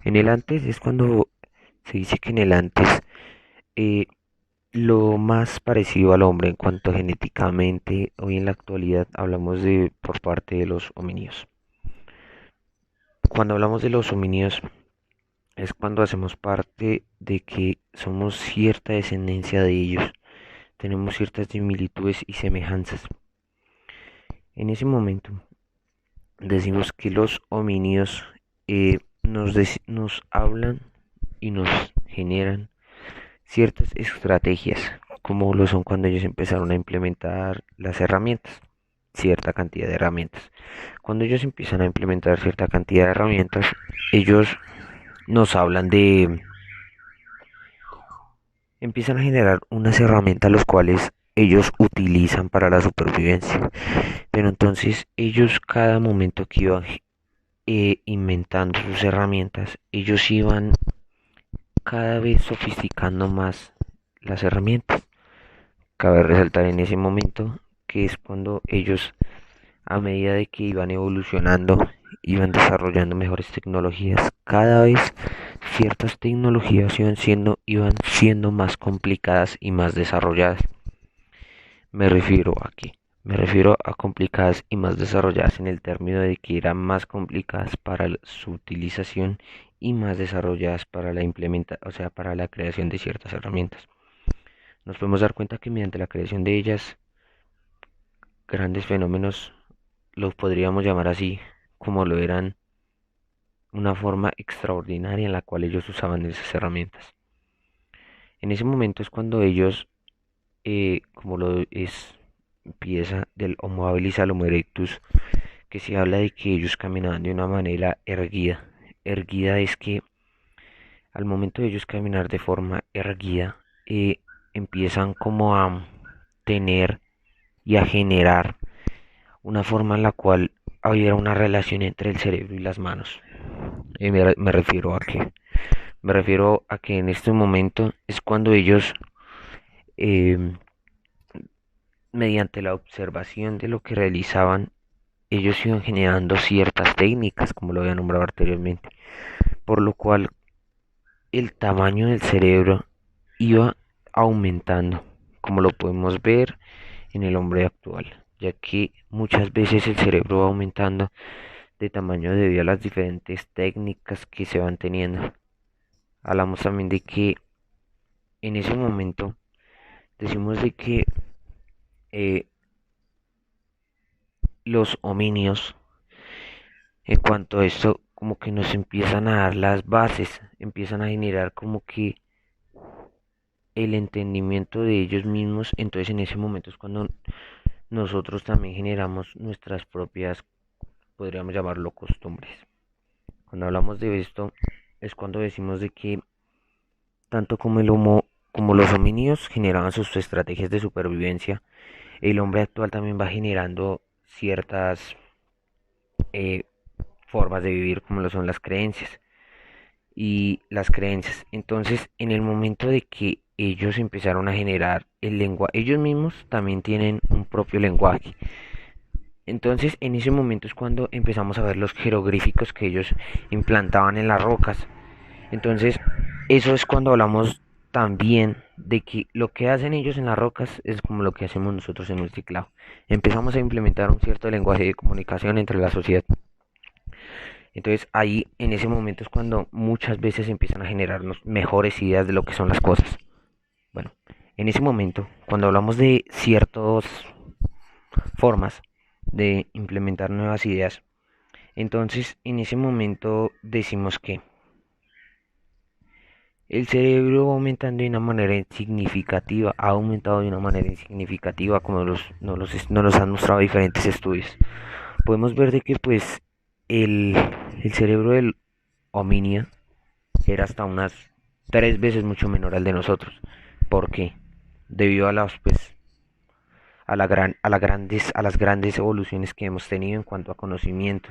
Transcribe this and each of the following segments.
En el antes es cuando se dice que en el antes eh, lo más parecido al hombre en cuanto a genéticamente, hoy en la actualidad hablamos de por parte de los homínidos. Cuando hablamos de los homínidos es cuando hacemos parte de que somos cierta descendencia de ellos, tenemos ciertas similitudes y semejanzas. En ese momento decimos que los homínidos nos hablan y nos generan ciertas estrategias, como lo son cuando ellos empezaron a implementar las herramientas, cierta cantidad de herramientas. Cuando ellos empiezan a implementar cierta cantidad de herramientas, ellos nos hablan de, empiezan a generar unas herramientas los cuales ellos utilizan para la supervivencia. Pero entonces ellos cada momento que iban inventando sus herramientas, ellos iban cada vez sofisticando más las herramientas. Cabe resaltar en ese momento que es cuando ellos, a medida de que iban evolucionando, iban desarrollando mejores tecnologías, cada vez ciertas tecnologías iban siendo más complicadas y más desarrolladas. Me refiero a qué? Me refiero a complicadas y más desarrolladas en el término de que eran más complicadas para su utilización y más desarrolladas para la o sea, para la creación de ciertas herramientas. Nos podemos dar cuenta que mediante la creación de ellas, grandes fenómenos, los podríamos llamar así, como lo eran una forma extraordinaria en la cual ellos usaban esas herramientas. En ese momento es cuando ellos, como lo es pieza del Homo habilis al Homo erectus, que se habla de que ellos caminaban de una manera erguida. Erguida es que al momento de ellos caminar de forma erguida, empiezan como a tener y a generar una forma en la cual había una relación entre el cerebro y las manos. Me refiero a que me refiero a que en este momento es cuando ellos, eh, mediante la observación de lo que realizaban, ellos iban generando ciertas técnicas, como lo había nombrado anteriormente, por lo cual el tamaño del cerebro iba aumentando, como lo podemos ver en el hombre actual, ya que muchas veces el cerebro va aumentando de tamaño debido a las diferentes técnicas que se van teniendo. Hablamos también de que en ese momento decimos de que eh, los hominios, en cuanto a esto, como que nos empiezan a dar las bases, empiezan a generar como que el entendimiento de ellos mismos. Entonces en ese momento es cuando nosotros también generamos nuestras propias, podríamos llamarlo, costumbres. Cuando hablamos de esto es cuando decimos de que tanto como el homo como los homínidos generaban sus estrategias de supervivencia, el hombre actual también va generando ciertas eh, formas de vivir como lo son las creencias y las creencias. Entonces, en el momento de que ellos empezaron a generar el lenguaje, ellos mismos también tienen un propio lenguaje. Entonces, en ese momento es cuando empezamos a ver los jeroglíficos que ellos implantaban en las rocas. Entonces, eso es cuando hablamos también de que lo que hacen ellos en las rocas es como lo que hacemos nosotros en un teclado. Empezamos a implementar un cierto lenguaje de comunicación entre la sociedad. Entonces ahí en ese momento es cuando muchas veces empiezan a generarnos mejores ideas de lo que son las cosas. Bueno, en ese momento, cuando hablamos de ciertas formas de implementar nuevas ideas, entonces en ese momento decimos que el cerebro va aumentando de una manera insignificativa, ha aumentado de una manera insignificativa como nos los han mostrado diferentes estudios. Podemos ver de que pues el, el cerebro del hominio era hasta unas 3 veces mucho menor al de nosotros. ¿Por qué? Debido a las pues a las grandes evoluciones que hemos tenido en cuanto a conocimiento.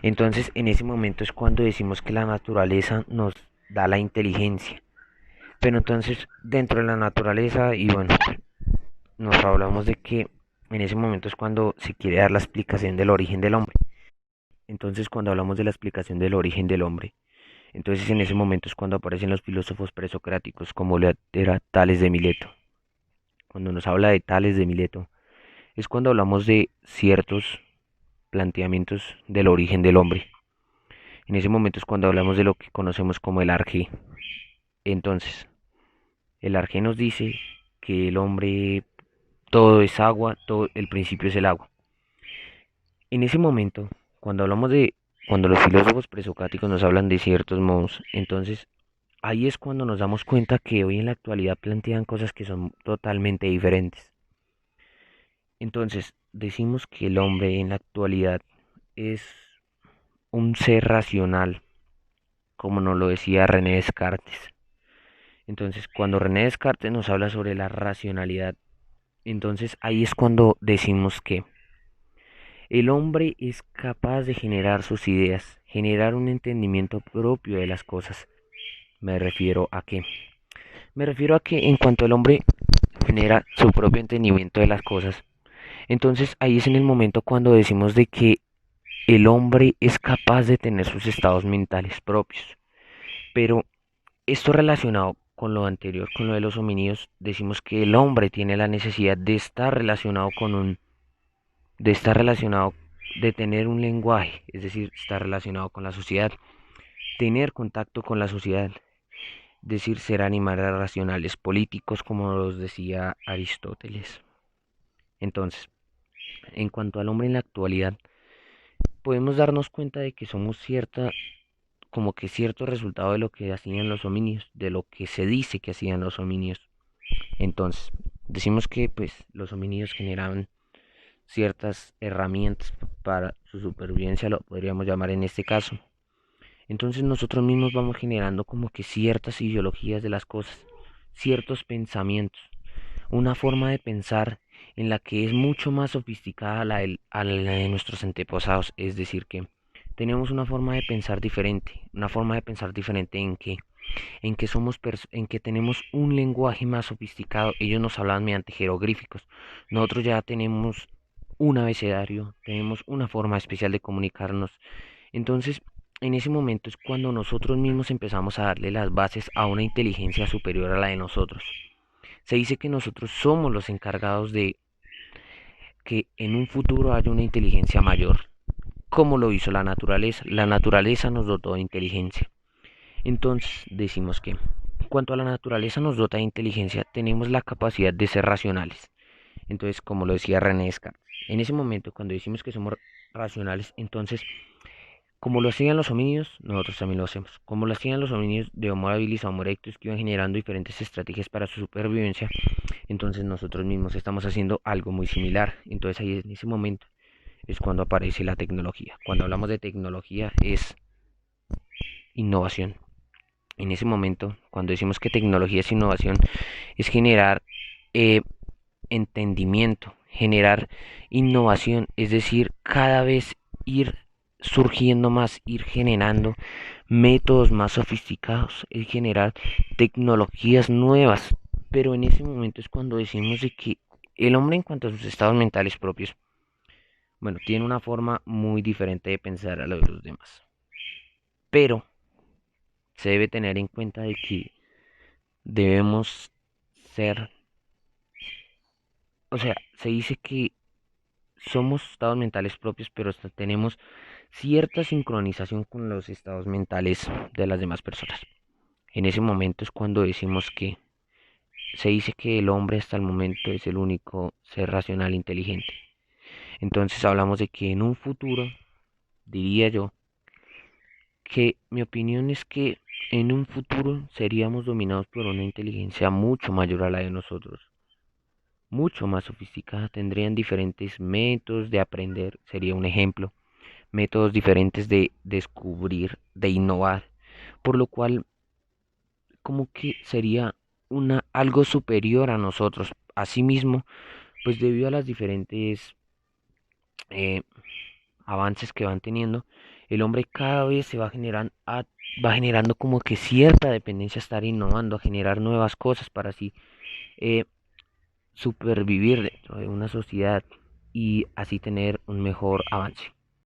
Entonces, en ese momento es cuando decimos que la naturaleza nos da la inteligencia. Pero entonces, dentro de la naturaleza, y bueno, nos hablamos de que en ese momento es cuando se quiere dar la explicación del origen del hombre. Entonces, cuando hablamos de la explicación del origen del hombre, Entonces en ese momento es cuando aparecen los filósofos presocráticos como era Tales de Mileto. Cuando nos habla de Tales de Mileto es cuando hablamos de ciertos planteamientos del origen del hombre. En ese momento es cuando hablamos de lo que conocemos como el arjé. Entonces, el arjé nos dice que el hombre todo es agua, todo el principio es el agua. En ese momento, cuando hablamos de cuando los filósofos presocráticos nos hablan de ciertos modos, entonces ahí es cuando nos damos cuenta que hoy en la actualidad plantean cosas que son totalmente diferentes. Entonces, decimos que el hombre en la actualidad es un ser racional, como nos lo decía René Descartes. Entonces, cuando René Descartes nos habla sobre la racionalidad, entonces ahí es cuando decimos que el hombre es capaz de generar sus ideas, generar un entendimiento propio de las cosas. ¿Me refiero a qué? Me refiero a que en cuanto el hombre genera su propio entendimiento de las cosas, entonces ahí es en el momento cuando decimos de que el hombre es capaz de tener sus estados mentales propios. Pero esto relacionado con lo anterior, con lo de los homínidos, decimos que el hombre tiene la necesidad de estar relacionado de estar relacionado, de tener un lenguaje, es decir, estar relacionado con la sociedad, tener contacto con la sociedad, es decir, ser animales racionales políticos, como los decía Aristóteles. Entonces, en cuanto al hombre en la actualidad, podemos darnos cuenta de que somos como que cierto resultado de lo que hacían los homínidos, de lo que se dice que hacían los homínidos. Entonces, decimos que pues los homínidos generaban ciertas herramientas para su supervivencia, lo podríamos llamar en este caso. Entonces nosotros mismos vamos generando como que ciertas ideologías de las cosas, ciertos pensamientos, una forma de pensar en la que es mucho más sofisticada a la de nuestros antepasados, es decir, que tenemos una forma de pensar diferente, una forma de pensar diferente en que tenemos un lenguaje más sofisticado. Ellos nos hablan mediante jeroglíficos. Nosotros ya tenemos un abecedario, tenemos una forma especial de comunicarnos. Entonces, en ese momento es cuando nosotros mismos empezamos a darle las bases a una inteligencia superior a la de nosotros. Se dice que nosotros somos los encargados de que en un futuro haya una inteligencia mayor, como lo hizo la naturaleza. La naturaleza nos dotó de inteligencia. Entonces decimos que, en cuanto a la naturaleza nos dota de inteligencia, tenemos la capacidad de ser racionales. Entonces, como lo decía René Descartes, en ese momento, cuando decimos que somos racionales, entonces, como lo hacían los homínidos, nosotros también lo hacemos. Como lo hacían los homínidos de Homo habilis a Homo erectus, que iban generando diferentes estrategias para su supervivencia, entonces nosotros mismos estamos haciendo algo muy similar. Entonces, ahí en ese momento es cuando aparece la tecnología. Cuando hablamos de tecnología es innovación. En ese momento, cuando decimos que tecnología es innovación, es generar eh, entendimiento, generar innovación, es decir, cada vez ir surgiendo más, ir generando métodos más sofisticados, es generar tecnologías nuevas. Pero en ese momento es cuando decimos de que el hombre en cuanto a sus estados mentales propios, bueno, tiene una forma muy diferente de pensar a lo de los demás. Pero se debe tener en cuenta de que debemos ser, o sea, se dice que somos estados mentales propios, pero tenemos cierta sincronización con los estados mentales de las demás personas. En ese momento es cuando decimos que se dice que el hombre hasta el momento es el único ser racional inteligente. Entonces hablamos de que en un futuro, diría yo, que mi opinión es que en un futuro seríamos dominados por una inteligencia mucho mayor a la de nosotros, mucho más sofisticada, tendrían diferentes métodos de aprender, sería un ejemplo, métodos diferentes de descubrir, de innovar, por lo cual como que sería algo superior a nosotros. Asimismo, pues debido a las diferentes eh, avances que van teniendo, el hombre cada vez se va generando como que cierta dependencia a estar innovando, a generar nuevas cosas para así eh, supervivir dentro de una sociedad y así tener un mejor avance.